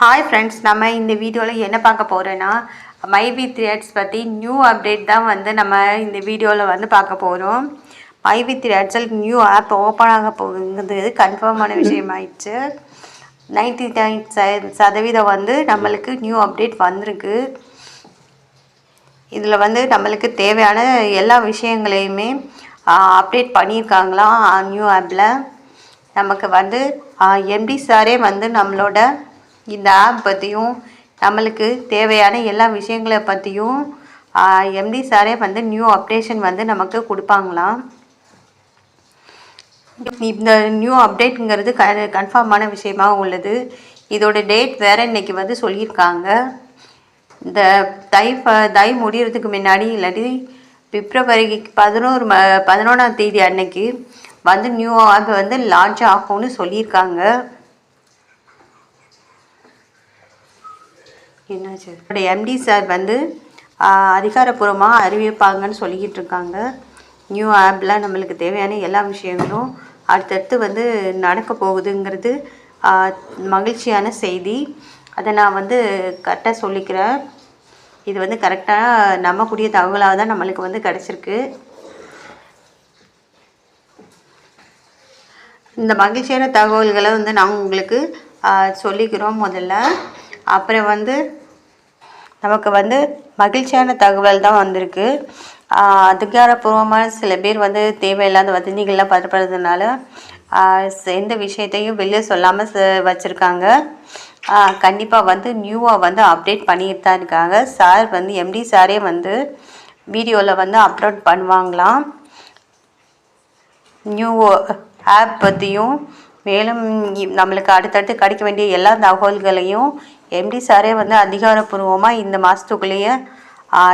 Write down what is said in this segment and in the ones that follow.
Hi friends, நம்ம இந்த வீடியோவில் என்ன பார்க்க போகிறோன்னா மைவி த்ரெட்ஸ் பற்றி நியூ அப்டேட் தான் வந்து நம்ம இந்த வீடியோவில் வந்து பார்க்க போகிறோம். மைவி த்ரெட்ஸில் நியூ ஆப் ஓப்பன் ஆக போகுங்கிறது கன்ஃபார்மான விஷயமாயிடுச்சு. 99% வந்து நம்மளுக்கு நியூ அப்டேட் வந்திருக்கு. இதில் வந்து நம்மளுக்கு தேவையான எல்லா விஷயங்களையுமே அப்டேட் பண்ணியிருக்காங்களாம். நியூ ஆப்பில் நமக்கு வந்து எம்டி சாரே வந்து நம்மளோட இந்த ஆப் பற்றியும் நம்மளுக்கு தேவையான எல்லா விஷயங்களை பற்றியும் எம்டி சாரே வந்து நியூ அப்டேஷன் வந்து நமக்கு கொடுப்பாங்களாம். இந்த நியூ அப்டேட்டுங்கிறது கன்ஃபார்மான விஷயமாக உள்ளது. இதோட டேட் வேறு இன்றைக்கி வந்து சொல்லியிருக்காங்க. இந்த தை முடிகிறதுக்கு முன்னாடி இல்லாட்டி பிப்ரவரி 11ஆம் தேதி அன்னைக்கு வந்து நியூ ஆப் வந்து லான்ச் ஆகும்னு சொல்லியிருக்காங்க. என்னாச்சு, எம்டி சார் வந்து அதிகாரப்பூர்வமாக அறிவிப்பாங்கன்னு சொல்லிக்கிட்டு இருக்காங்க. நியூ ஆப்பில் நம்மளுக்கு தேவையான எல்லா விஷயங்களும் அடுத்தடுத்து வந்து நடக்க போகுதுங்கிறது மகிழ்ச்சியான செய்தி. அதை நான் வந்து கரெக்டாக சொல்லிக்கிறேன். இது வந்து கரெக்டாக நம்பக்கூடிய தகவலாக தான் நம்மளுக்கு வந்து கிடச்சிருக்கு. இந்த மகிழ்ச்சியான தகவல்களை வந்து நாங்கள் உங்களுக்கு சொல்லிக்கிறோம் முதல்ல. அப்புறம் வந்து நமக்கு வந்து மகிழ்ச்சியான தகவல் தான் வந்திருக்கு. அதிகாரப்பூர்வமான சில பேர் வந்து தேவையில்லாத வதந்திகள்லாம் பரப்புறதுனால எந்த விஷயத்தையும் வெளியே சொல்லாமல் வச்சுருக்காங்க. கண்டிப்பாக வந்து நியூவாக வந்து அப்டேட் பண்ணிட்டு தான் இருக்காங்க. சார் வந்து எம்டி சாரே வந்து வீடியோவில் வந்து அப்லோட் பண்ணுவாங்களாம். நியூ ஆப் பற்றியும் மேலும் நம்மளுக்கு அடுத்தடுத்து கிடைக்க வேண்டிய எல்லா தகவல்களையும் எம்டி சாரே வந்து அதிகாரப்பூர்வமாக இந்த மாதத்துக்குள்ளேயே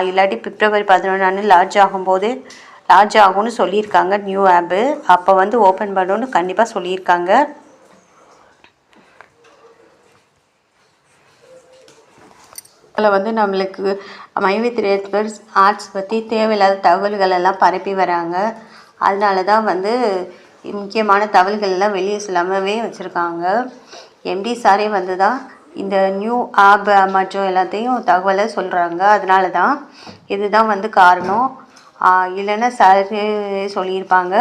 இல்லாட்டி பிப்ரவரி 11 லான்ச் ஆகும்னு சொல்லியிருக்காங்க. நியூ ஆப்பு அப்போ வந்து ஓப்பன் பண்ணணுன்னு கண்டிப்பாக சொல்லியிருக்காங்க. அதில் வந்து நம்மளுக்கு மைவி த்ரெட்ஸ் ஆர்ட்ஸ் பற்றி தேவையில்லாத தகவல்கள் எல்லாம் பரப்பி வராங்க. அதனால தான் வந்து முக்கியமான தகவல்கள்லாம் வெளியே சொல்லாமவே வச்சுருக்காங்க. எம்டி சாரே வந்து தான் இந்த நியூ ஆப் மற்றும் எல்லாத்தையும் தகவலை சொல்கிறாங்க. அதனால தான் இதுதான் வந்து காரணம். இல்லைன்னா சார் சொல்லியிருப்பாங்க.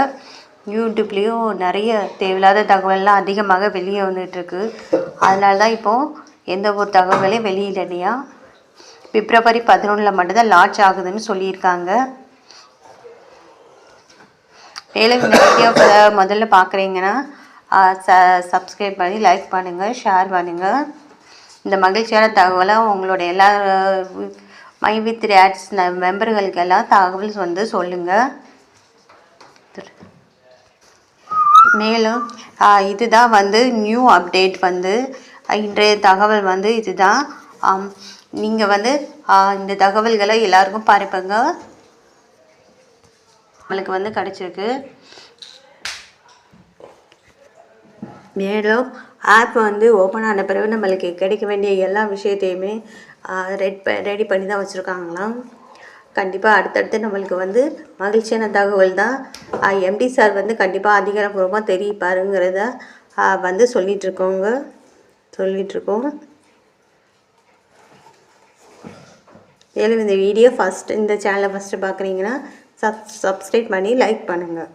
யூடியூப்லேயும் நிறைய தேவையில்லாத தகவல்லாம் அதிகமாக வெளியே வந்துட்டுருக்கு. அதனால தான் இப்போது எந்த ஒரு தகவலையும் வெளியிடலையா. பிப்ரவரி 11 மட்டும்தான் லான்ச் ஆகுதுன்னு சொல்லியிருக்காங்க. மேலும் இந்த வீடியோவை முதல்ல பார்க்குறீங்கன்னா சப்ஸ்கிரைப் பண்ணி லைக் பண்ணுங்கள், ஷேர் பண்ணுங்கள். இந்த மகிழ்ச்சியான தகவலை உங்களோட எல்லா மைவி த்ரெட்ஸ் மெம்பர்களுக்கெல்லாம் தகவல் வந்து சொல்லுங்கள். மேலும் இதுதான் வந்து நியூ அப்டேட் வந்து இன்றைய தகவல் வந்து இதுதான். நீங்கள் வந்து இந்த தகவல்களை எல்லாருக்கும் பரப்புங்க. நம்மளுக்கு வந்து கிடச்சிருக்கு. மேலும் ஆப் வந்து ஓப்பன் ஆன பிறகு நம்மளுக்கு கிடைக்க வேண்டிய எல்லா விஷயத்தையுமே ரெடி பண்ணி தான் வச்சுருக்காங்களாம். கண்டிப்பாக அடுத்தடுத்து நம்மளுக்கு வந்து மகிழ்ச்சியான தகவல் தான். எம்டி சார் வந்து கண்டிப்பாக அதிகாரப்பூர்வமாக தெரிவிப்பாருங்கிறத வந்து சொல்லிகிட்ருக்கோம். மேலும் இந்த வீடியோ இந்த சேனலை ஃபஸ்ட்டு பார்க்குறீங்கன்னா சப்ஸ்கிரைப் பண்ணி லைக் பண்ணுங்கள்.